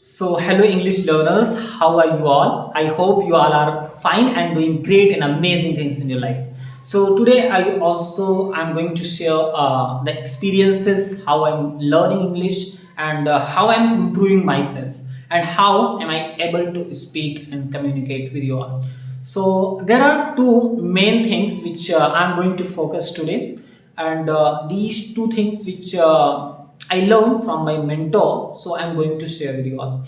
So, hello English learners, how are you all? I hope you all are fine and doing great and amazing things in your life. So, today I'm going to share the experiences, how I'm learning English and how I'm improving myself and how am I able to speak and communicate with you all. So, there are two main things which I'm going to focus today, and these two things which I learned from my mentor, so I'm going to share with you all.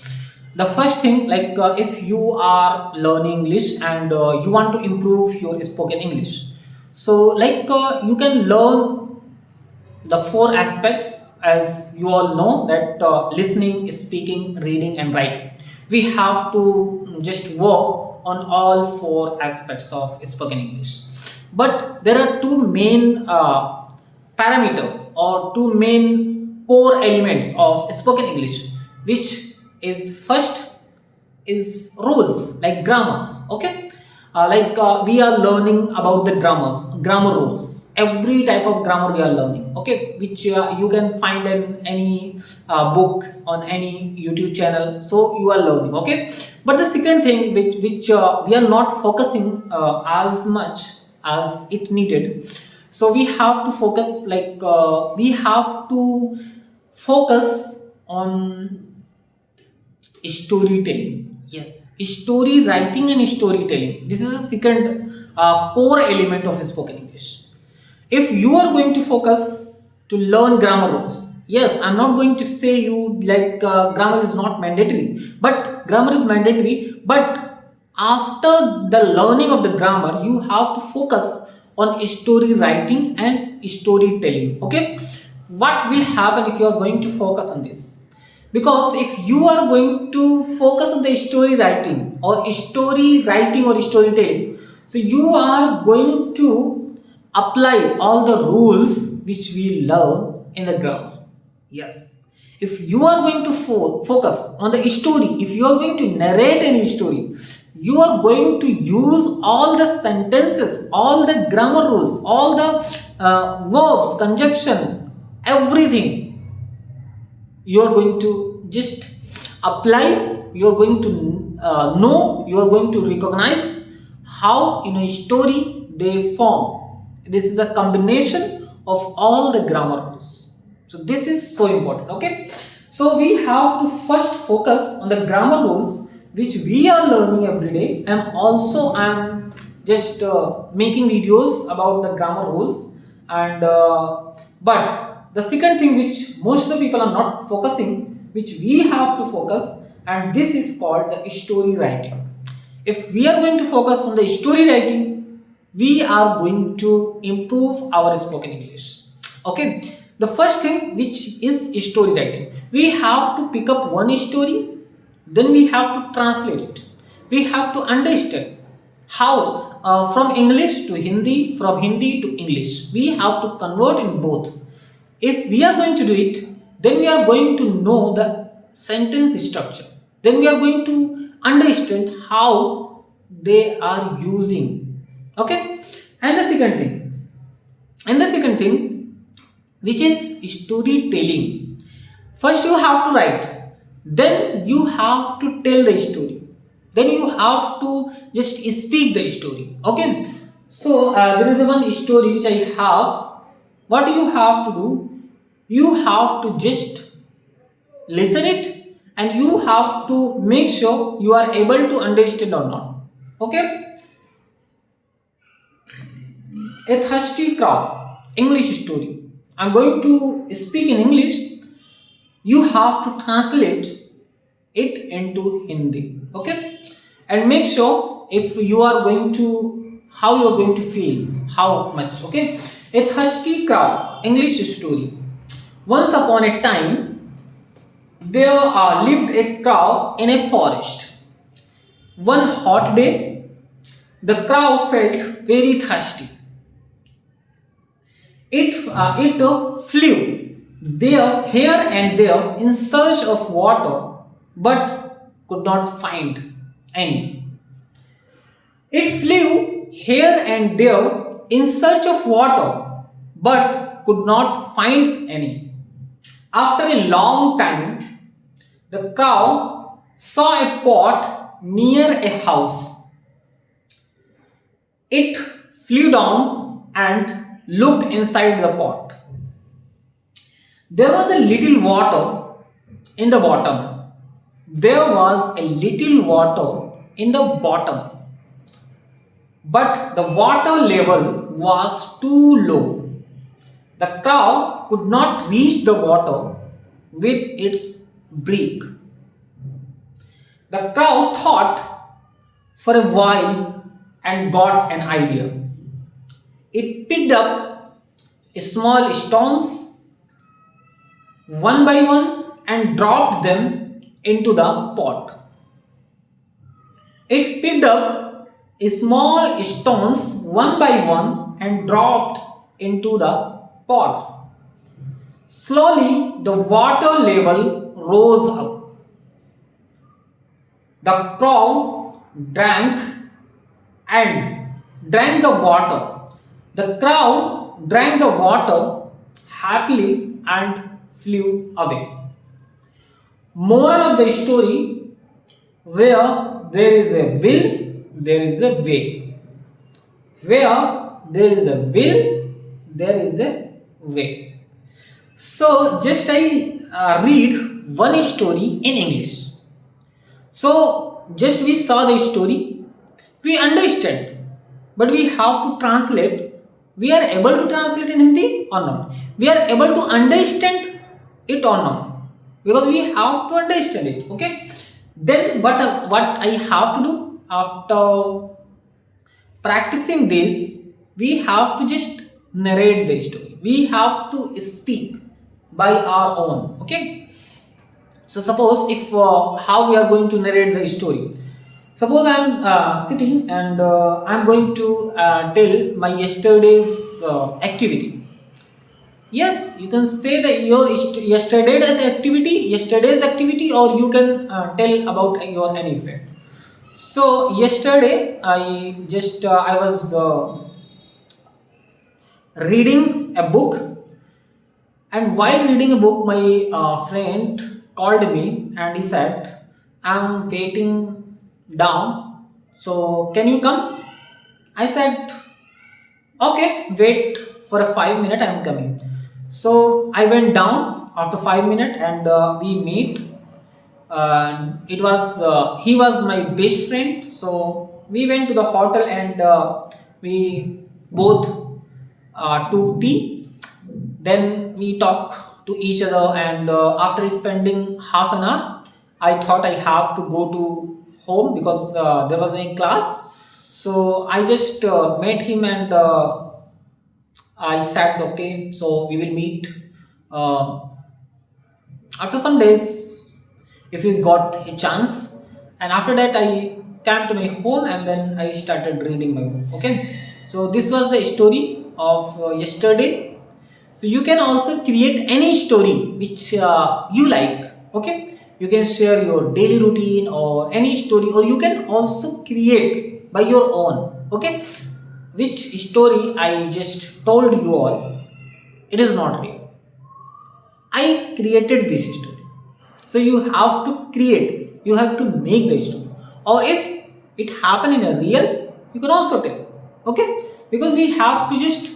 The first thing, like if you are learning English and you want to improve your spoken English, so you can learn the four aspects, as you all know that listening, speaking, reading and writing. We have to just work on all four aspects of spoken English, but there are two main parameters or two main core elements of spoken English, which is first is rules like grammars. Okay, we are learning about the grammar rules. Every type of grammar we are learning, okay, which you can find in any book, on any YouTube channel, so you are learning. Okay, but the second thing which we are not focusing as much as it needed, so we have to focus, we have to focus on storytelling. Yes, story writing and storytelling. This is the second core element of spoken English. If you are going to focus to learn grammar rules, yes, I'm not going to say you grammar is not mandatory, but grammar is mandatory. But after the learning of the grammar, you have to focus on story writing and storytelling. Okay, what will happen if you are going to focus on this? Because if you are going to focus on the story writing or storytelling, so you are going to apply all the rules which we learn in the grammar. Yes, if you are going to focus on the story, if you are going to narrate any story, you are going to use all the sentences, all the grammar rules, all the verbs, conjunction, everything you are going to just apply. You are going to know, you are going to recognize how in a story they form. This is the combination of all the grammar rules, so this is so important. Okay, so we have to first focus on the grammar rules which we are learning every day, and also I'm just making videos about the grammar rules. And but the second thing which most of the people are not focusing, which we have to focus, and this is called the story writing. If we are going to focus on the story writing, we are going to improve our spoken English. Okay, the first thing which is story writing, we have to pick up one story, then we have to translate it. We have to understand how from English to Hindi, from Hindi to English. We have to convert in both. If we are going to do it, then we are going to know the sentence structure. Then we are going to understand how they are using. Okay, and the second thing, which is storytelling. First you have to write, then you have to tell the story, then you have to just speak the story. Okay, so there is one story which I have. What you have to do, you have to just listen it, and you have to make sure you are able to understand or not. Okay, a thirsty crowd, English story. I'm going to speak in English. You have to translate it into Hindi. Okay, and make sure if you are going to, how you are going to feel, how much. Okay, a thirsty crowd, English story. Once upon a time, there lived a cow in a forest. One hot day, the cow felt very thirsty. It flew there, here and there in search of water, but could not find any. It flew here and there in search of water, but could not find any. After a long time, the cow saw a pot near a house. It flew down and looked inside the pot. There was a little water in the bottom. There was a little water in the bottom, but the water level was too low. The cow could not reach the water with its beak. The cow thought for a while and got an idea. It picked up small stones one by one and dropped them into the pot. It picked up small stones one by one and dropped into the pot. Slowly, the water level rose up. The cow and drank the water. The crow drank the water happily and flew away. Moral of the story: where there is a will, there is a way. Where there is a will, there is a way. So, just I read one story in English. So, just we saw the story, we understand, but we have to translate. We are able to translate in Hindi or not? We are able to understand it or not? Because we have to understand it. Okay. Then what I have to do after practicing this? We have to just narrate the story. We have to speak by our own. Okay. So suppose if how we are going to narrate the story. Suppose I am sitting and I am going to tell my yesterday's activity. Yes, you can say that your yesterday's activity, or you can tell about your any friend. So yesterday I was reading a book, and while reading a book, my friend called me and he said, "I'm waiting down. So can you come?" I said, "Okay, wait for a 5 minute. I'm coming." So I went down after 5 minutes and we meet. It was he was my best friend. So we went to the hotel and we both took tea. Then we talk to each other, and after spending half an hour, I thought I have to go to home because there was a class. So I just met him and I said, okay, so we will meet uh, after some days if you got a chance. And after that, I came to my home and then I started reading my book. Okay, so this was the story of yesterday. So you can also create any story which you like. Okay, you can share your daily routine or any story, or you can also create by your own. Okay, which story I just told you all, it is not real. I created this story. So you have to create, you have to make the story. Or if it happened in a real, you can also tell. Okay? Because we have to just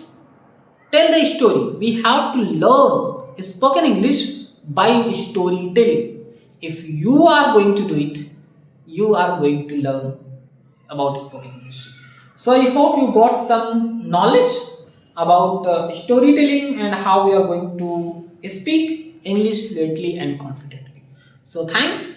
tell the story. We have to learn spoken English by storytelling. If you are going to do it, you are going to learn about spoken English. So I hope you got some knowledge about storytelling and how we are going to speak English fluently and confidently. So thanks.